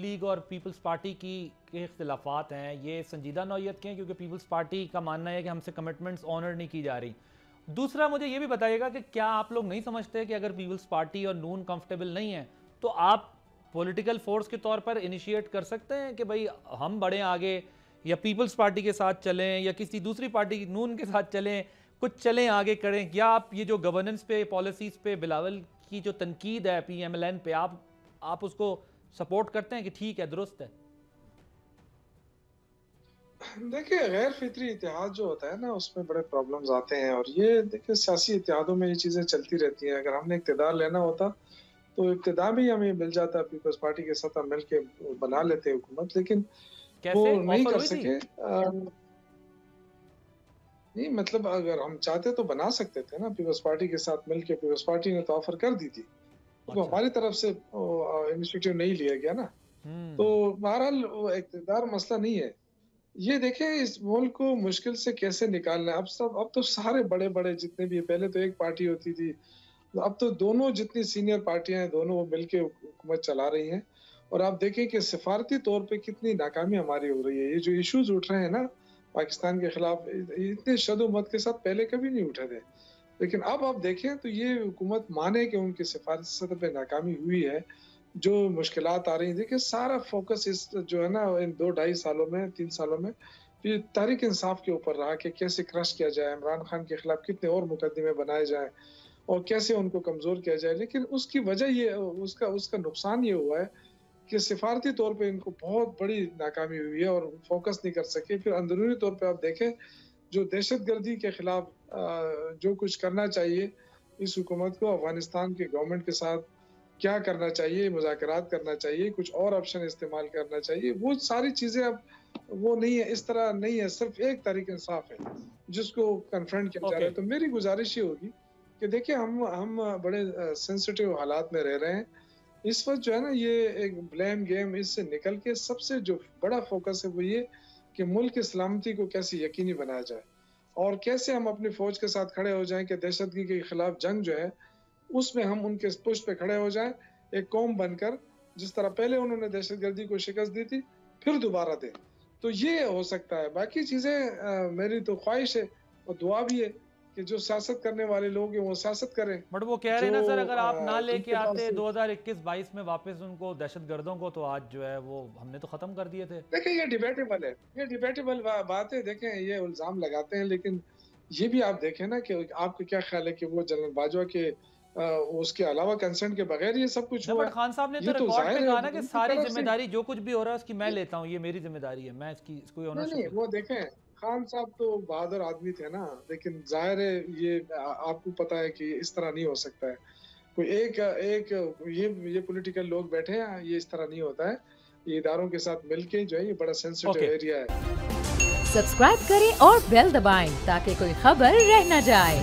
League اور Peoples party کے اختلافات ہیں یہ سنجیدہ نوعیت کے ہیں کیونکہ پیپلز پارٹی کا ماننا ہے کہ ہم سے کمٹمنٹس آنر نہیں کی جا رہی. دوسرا مجھے یہ بھی بتائیے گا کہ کیا آپ لوگ نہیں سمجھتے کہ اگر پیپلز پارٹی اور نون کمفرٹیبل نہیں ہیں تو آپ پولیٹیکل فورس کے طور پر انیشیٹ کر سکتے ہیں کہ بھئی ہم بڑھیں آگے یا پیپلز پارٹی کے ساتھ چلیں یا کسی دوسری پارٹی نون کے ساتھ چلیں, کچھ چلیں آگے کریں, یا آپ یہ جو گورننس پہ پالیسیز پہ بلاول کی جو تنقید ہے پی ایم ایل این پہ آپ اس کو سپورٹ کرتے ہیں کہ ٹھیک ہے درست ہے؟ دیکھیں غیر فطری اتحاد جو ہوتا ہے نا اس میں بڑے پرابلمز آتے ہیں, اور یہ دیکھیں سیاسی اتحادوں میں یہ چیزیں چلتی رہتی ہیں. اگر ہم نے اقتدار لینا ہوتا تو اقتدار بھی ہمیں مل جاتا, پیپلز پارٹی کے ساتھ ہم مل کے بنا لیتے حکومت, لیکن وہ نہیں کر سکے. نہیں مطلب اگر ہم چاہتے تو بنا سکتے تھے نا پیپلز پارٹی کے ساتھ مل کے. پیپلز پارٹی نے تو آفر کر دی تھی, تو ہماری طرف سے انیشیٹو نہیں لیا گیا نا. تو بہرحال اقتدار مسئلہ نہیں ہے. یہ دیکھیں اس ملک کو مشکل سے کیسے نکالنا ہے. اب تو سارے بڑے بڑے جتنے بھی, پہلے تو ایک پارٹی ہوتی تھی, اب تو دونوں جتنی سینئر پارٹیاں ہیں دونوں وہ مل کے حکومت چلا رہی ہیں. اور آپ دیکھیں کہ سفارتی طور پہ کتنی ناکامی ہماری ہو رہی ہے. یہ جو ایشوز اٹھ رہے ہیں نا پاکستان کے خلاف, اتنے شد و مت کے ساتھ پہلے کبھی نہیں اٹھے تھے, لیکن اب آپ دیکھیں تو یہ حکومت مانے کہ ان کی سفارتی سطح پہ ناکامی ہوئی ہے, جو مشکلات آ رہی ہیں. دیکھیں سارا فوکس اس جو ہے نا ان 2-2.5 سالوں میں 3 سالوں میں یہ تحریک انصاف کے اوپر رہا کہ کیسے کرش کیا جائے, عمران خان کے خلاف کتنے اور مقدمے بنائے جائیں اور کیسے ان کو کمزور کیا جائے. لیکن اس کی وجہ یہ اس کا نقصان یہ ہوا ہے کہ سفارتی طور پہ ان کو بہت بڑی ناکامی ہوئی ہے اور فوکس نہیں کر سکے. پھر اندرونی طور پہ آپ دیکھیں جو دہشت گردی کے خلاف جو کچھ کرنا چاہیے اس حکومت کو, افغانستان کے گورنمنٹ کے ساتھ کیا کرنا چاہیے, مذاکرات کرنا چاہیے, کچھ اور آپشن استعمال کرنا چاہیے, وہ ساری چیزیں اب وہ نہیں ہے. اس طرح نہیں ہے, صرف ایک تحریک انصاف ہے جس کو کنفرنٹ کیا جا رہا ہے. تو میری گزارش یہ ہوگی کہ دیکھیں ہم بڑے سینسٹیو حالات میں رہ رہے ہیں اس وقت. جو ہے نا یہ ایک بلیم گیم, اس سے نکل کے سب سے جو بڑا فوکس ہے وہ یہ کہ ملک کی سلامتی کو کیسے یقینی بنایا جائے اور کیسے ہم اپنی فوج کے ساتھ کھڑے ہو جائیں کہ دہشت گردی کے خلاف جنگ جو ہے اس میں ہم ان کے پشت پہ کھڑے ہو جائیں ایک قوم بن کر, جس طرح پہلے انہوں نے دہشت گردی کو شکست دی تھی پھر دوبارہ دیں. تو یہ ہو سکتا ہے. باقی چیزیں میری تو خواہش ہے اور دعا بھی ہے کہ جو سیاست کرنے والے لوگ ہیں وہ سیاست کریں. بٹ وہ کہہ رہے ہیں نا سر, اگر آپ نہ لے کے آتے 2021-22 میں واپس ان کو دہشت گردوں کو, تو آج جو ہے وہ ہم نے تو ختم کر دیے تھے. دیکھیں یہ ڈیبیٹیبل ہے, یہ ڈیبیٹیبل بات ہے. دیکھیں یہ الزام لگاتے ہیں, لیکن یہ بھی آپ دیکھیں نا کہ آپ کو کیا خیال ہے کہ وہ جنرل باجوہ کے اس کے علاوہ کنسنٹ کے بغیر یہ سب کچھ ہوا ہے. خان صاحب نے تو ریکارڈ پہ کہا نا کہ ساری ذمہ داری جو کچھ بھی ہو رہا ہے اس کی میں لیتا ہوں, یہ میری ذمہ داری ہے, میں اس کو اونرشپ. نہیں وہ دیکھیں خان صاحب تو بہادر آدمی تھے نا, لیکن ظاہر ہے یہ آپ کو پتا ہے کہ اس طرح نہیں ہو سکتا ہے. کوئی ایک یہ پولیٹیکل لوگ بیٹھے ہیں, یہ اس طرح نہیں ہوتا ہے. یہ اداروں کے ساتھ مل کے جو ہے یہ بڑا سینسٹیو ایریا ہے. سبسکرائب کریں اور بیل دبائیں تاکہ کوئی خبر رہ نہ جائے.